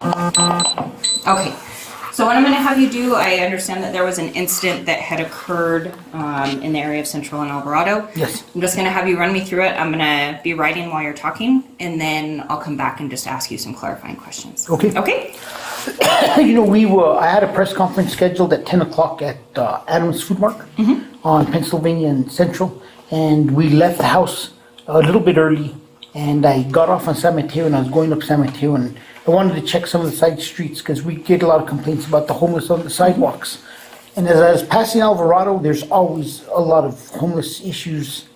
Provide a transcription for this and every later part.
Okay, so what I'm going to have you do, I understand that there was an incident that had occurred in the area of Central and Alvarado. Yes. I'm just going to have you run me through it. I'm going to be writing while you're talking, and then I'll come back and just ask you some clarifying questions. Okay. Okay? I had a press conference scheduled at 10 o'clock at Adams Food Mark on Pennsylvania and Central, and we left the house a little bit early, and I got off on San Mateo, and I was going up San Mateo, and I wanted to check some of the side streets because we get a lot of complaints about the homeless on the sidewalks. And as I was passing Alvarado, there's always a lot of homeless issues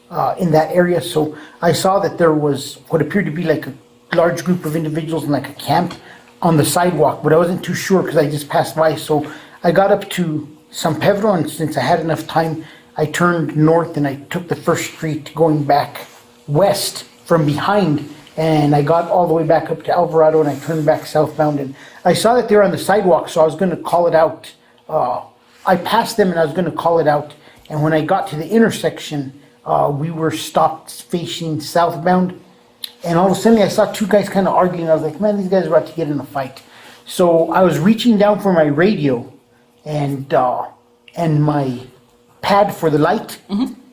in that area. So I saw that there was what appeared to be like a large group of individuals in like a camp on the sidewalk, but I wasn't too sure because I just passed by. So I got up to San Pedro, and since I had enough time, I turned north and I took the first street going back west from behind. And I got all the way back up to Alvarado, and I turned back southbound, and I saw that they were on the sidewalk, so I was going to call it out. I passed them, and I was going to call it out, and when I got to the intersection, we were stopped facing southbound, and all of a sudden I saw two guys kind of arguing. I was like, man, these guys are about to get in a fight. So I was reaching down for my radio and my pad for the light.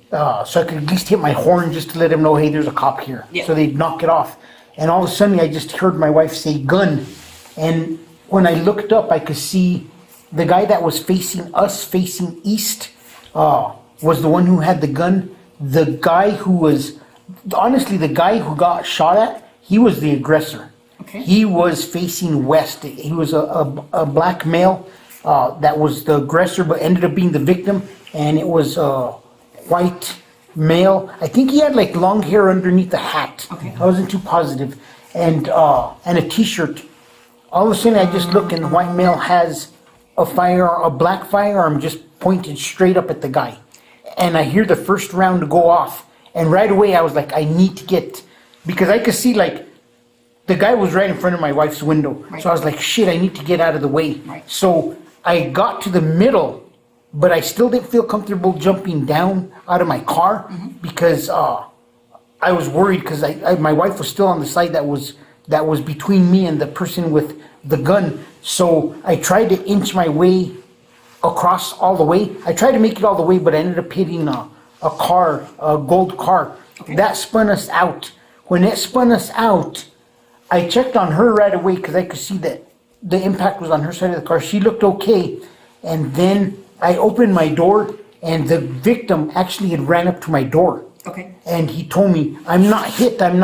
So I could at least hit my horn just to let them know, hey, there's a cop here. Yeah. So they'd knock it off. And all of a sudden, I just heard my wife say, gun. And when I looked up, I could see the guy that was facing us, facing east, was the one who had the gun. The guy who was, honestly, the guy who got shot at, he was the aggressor. Okay. He was facing west. He was a black male that was the aggressor, but ended up being the victim. And it was white male. I think he had like long hair underneath the hat. Okay. I wasn't too positive. And a t-shirt. All of a sudden I just look, and the white male has a black firearm just pointed straight up at the guy. And I hear the first round go off. And right away I was like, I need to get, because I could see like the guy was right in front of my wife's window. Right. So I was like, shit, I need to get out of the way. Right. So I got to the middle, but I still didn't feel comfortable jumping down out of my car because I was worried because my wife was still on the side that was between me and the person with the gun. So I tried to inch my way across all the way. I tried to make it all the way, but I ended up hitting a gold car. Okay. That spun us out. When it spun us out, I checked on her right away because I could see that the impact was on her side of the car. She looked okay, and then I opened my door, and the victim actually had ran up to my door. Okay. And he told me, I'm not hit, I'm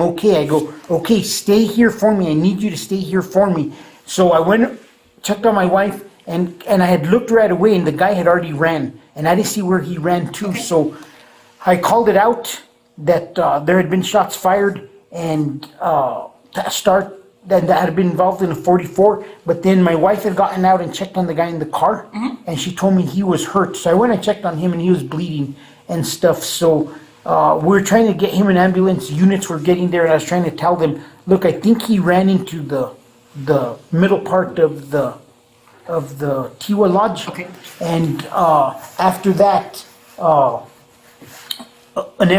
okay. I go, okay, stay here for me. I need you to stay here for me. So I went, checked on my wife, and I had looked right away, and the guy had already ran. And I didn't see where he ran to. Okay. So I called it out that there had been shots fired, and that had been involved in a 44, but then my wife had gotten out and checked on the guy in the car, and she told me he was hurt. So I went and checked on him, and he was bleeding and stuff. So we were trying to get him an ambulance. Units were getting there, and I was trying to tell them, look, I think he ran into the middle part of the Tiwa Lodge. Okay. And after that, an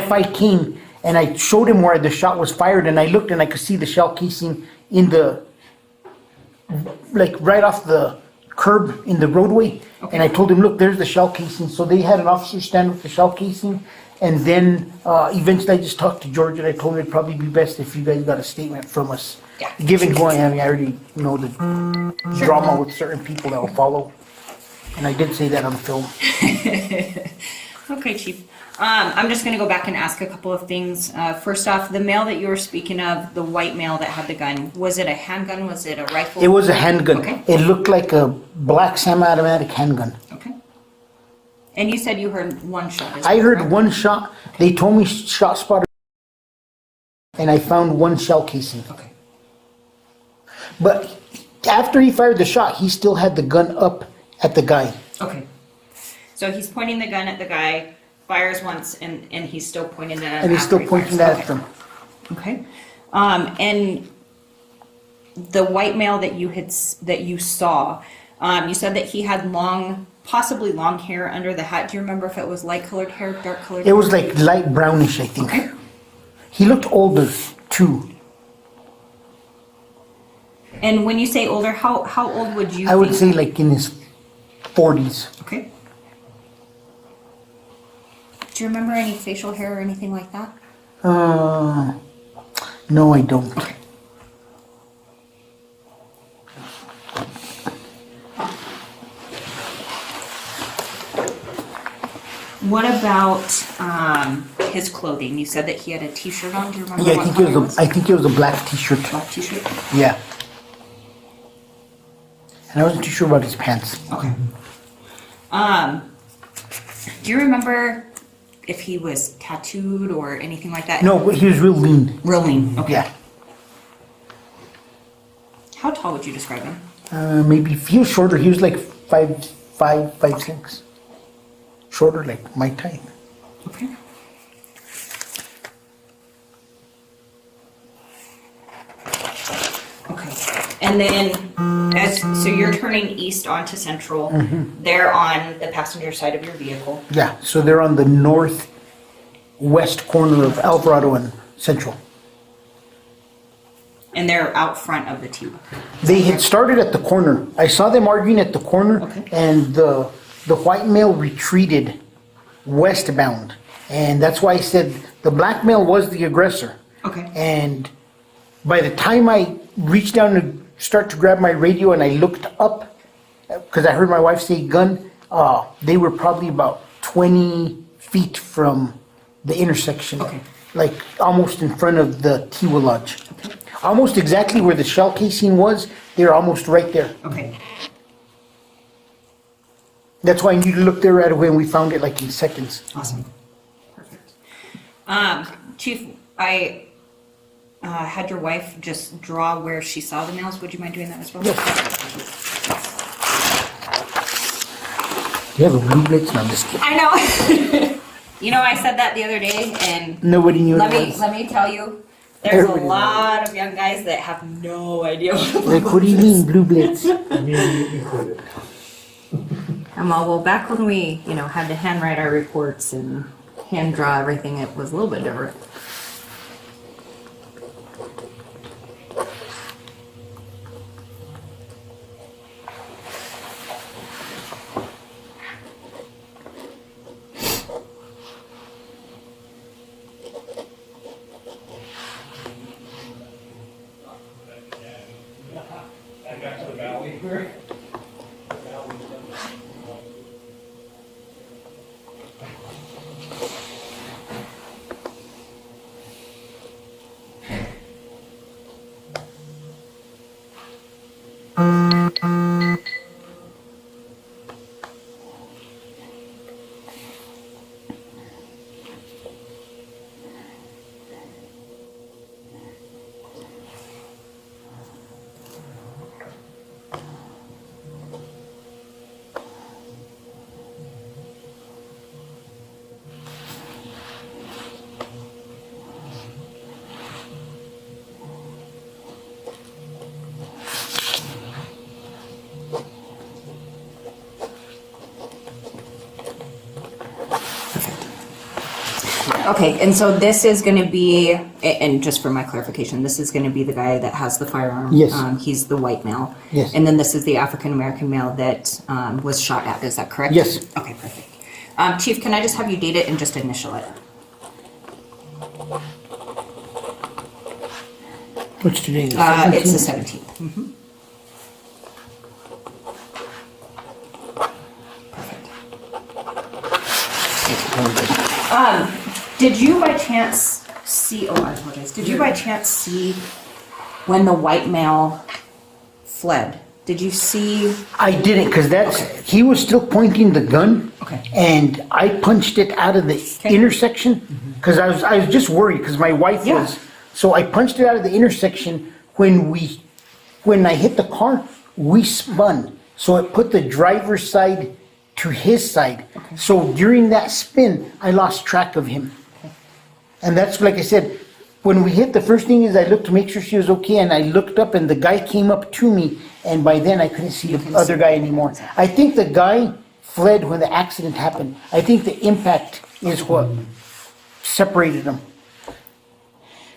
FI came, and I showed him where the shot was fired, and I looked, and I could see the shell casing in the, like right off the curb in the roadway. Okay. And I told him, look, there's the shell casing. So they had an officer stand with the shell casing. And then eventually I just talked to George, and I told him it'd probably be best if you guys got a statement from us. Yeah. Given who I am, I already know the drama with certain people that will follow. And I did say that on film. Okay, Chief. I'm just going to go back and ask a couple of things. First off, the male that you were speaking of, the white male that had the gun, was it a handgun? Was it a rifle? It was a handgun. Okay. It looked like a black semi-automatic handgun. Okay. And you said you heard one shot. Is I that heard correct? one shot. They told me shot spotted, and I found one shell casing. Okay. But after he fired the shot, he still had the gun up at the guy. Okay. So he's pointing the gun at the guy, fires once, and he's still pointing that at him. And he's after still he pointing fires. that at them. Okay. And the white male that you saw, you said that he had possibly long hair under the hat. Do you remember if it was light colored hair, dark colored hair? It was like light brownish, I think. Okay. He looked older too. And when you say older, how old would you I would think? say like in his 40s. Okay. Do you remember any facial hair or anything like that? No, I don't. What about his clothing? You said that he had a T-shirt on. Do you remember Yeah, what I think color it was a black T-shirt. black T-shirt. Yeah. And I wasn't too sure about his pants. Okay. Do you remember if he was tattooed or anything like that? No, but he was real lean. Real lean. Okay. Yeah. How tall would you describe him? Maybe he was shorter. He was like 5'6". Shorter, like my type. Okay. Okay. And then, so you're turning east onto Central. They're on the passenger side of your vehicle. Yeah, so they're on the northwest corner of Alvarado and Central. And they're out front of the T. They had started at the corner. I saw them arguing at the corner, Okay. and the white male retreated westbound. And that's why I said the black male was the aggressor. Okay. And by the time I reached down to start to grab my radio and I looked up, because I heard my wife say gun, they were probably about 20 feet from the intersection. Okay. Like almost in front of the Tiwa Lodge. Almost exactly where the shell casing was, they're almost right there. Okay. That's why I knew to look there right away, and we found it like in seconds. Awesome. Perfect. Chief, I had your wife just draw where she saw the nails. Would you mind doing that as well? Yes. You have a blue blitz? No, I'm just kidding. I know. You know, I said that the other day, and Nobody knew let it me was. let me tell you, there's Everybody a lot of young guys that have no idea what a Like, what do you mean, blue blitz? well, back when we, had to handwrite our reports and hand draw everything, it was a little bit different. Okay, and so this is going to be, and just for my clarification, this is going to be the guy that has the firearm. Yes. He's the white male. Yes. And then this is the African-American male that was shot at, is that correct? Yes. Okay, perfect. Chief, can I just have you date it and just initial it? What's today? It's the 17th. Perfect. Did you by chance see, I apologize, did you by chance see when the white male fled? Did you see? I didn't, because he was still pointing the gun. Okay. And I punched it out of the intersection, because I was just worried, because my wife Yeah. was. So I punched it out of the intersection. When I hit the car, we spun. So it put the driver's side to his side. Okay. So during that spin, I lost track of him. Okay. And that's, like I said, when we hit, the first thing is I looked to make sure she was okay, and I looked up and the guy came up to me, and by then I couldn't see the other guy anymore. I think the guy fled when the accident happened. I think the impact is what separated them.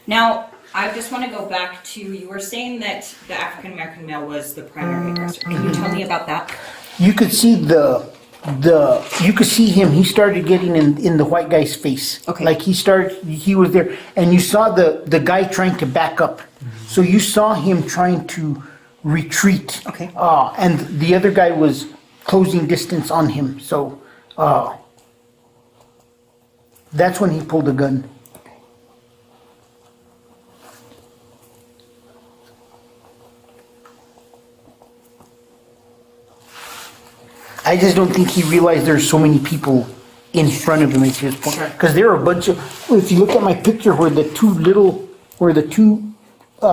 Now, I just want to go back to, you were saying that the African-American male was the primary aggressor. Can you tell me about that? You could see you could see him, he started getting in the white guy's face. Okay. Like he was there, and you saw the guy trying to back up. So you saw him trying to retreat. Okay. And the other guy was closing distance on him, so, that's when he pulled the gun. I just don't think he realized there's so many people in front of him at this point. Sure. Because there are a bunch of, if you look at my picture where the two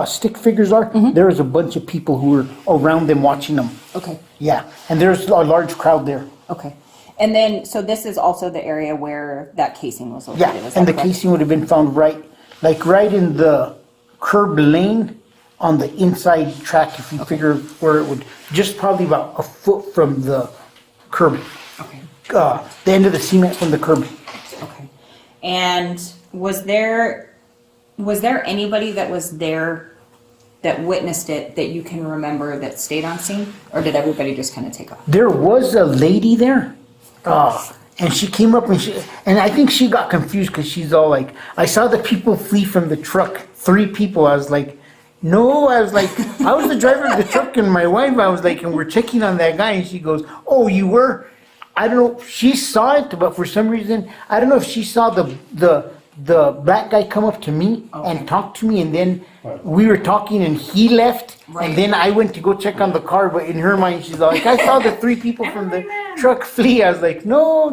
stick figures are, there is a bunch of people who were around them watching them. Okay. Yeah, and there's a large crowd there. Okay. And then, so this is also the area where that casing was located, Yeah, is and that the correct? casing would have been found right in the curb lane on the inside track, if you figure where it would, just probably about a foot from the curb. Okay. The end of the cement from the curb. Okay. And was there anybody that was there that witnessed it that you can remember that stayed on scene? Or did everybody just kind of take off? There was a lady there, and she came up and I think she got confused because she's all like, I saw the people flee from the truck, 3 people. I was like, no, I was the driver of the truck and my wife, I was like, and we're checking on that guy, and she goes, oh, you were? I don't know, she saw it, but for some reason, I don't know if she saw the black guy come up to me and talk to me, and then we were talking and he left, and then I went to go check on the car, but in her mind, she's like, I saw the 3 people from the truck flee. I was like, no,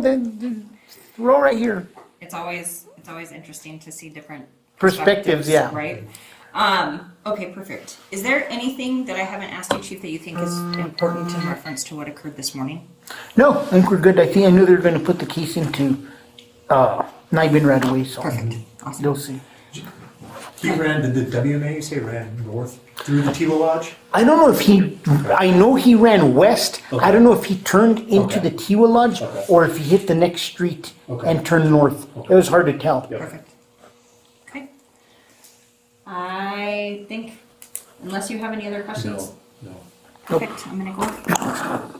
we're all right here. It's always interesting to see different Perspectives, yeah. Right? Okay, perfect. Is there anything that I haven't asked you, Chief, that you think is important in reference to what occurred this morning? No, I think we're good. I knew they were gonna put the case into, Nibin right away, so. Perfect. Awesome. They'll see. He ran, did the WMA, you say ran north through the Tiwa Lodge? I don't know I know he ran west. Okay. I don't know if he turned into Okay. the Tiwa Lodge Okay. or if he hit the next street Okay. and turned north. Okay. It was hard to tell. Yep. Perfect. Okay. I think, unless you have any other questions, No, no. perfect. I'm gonna go.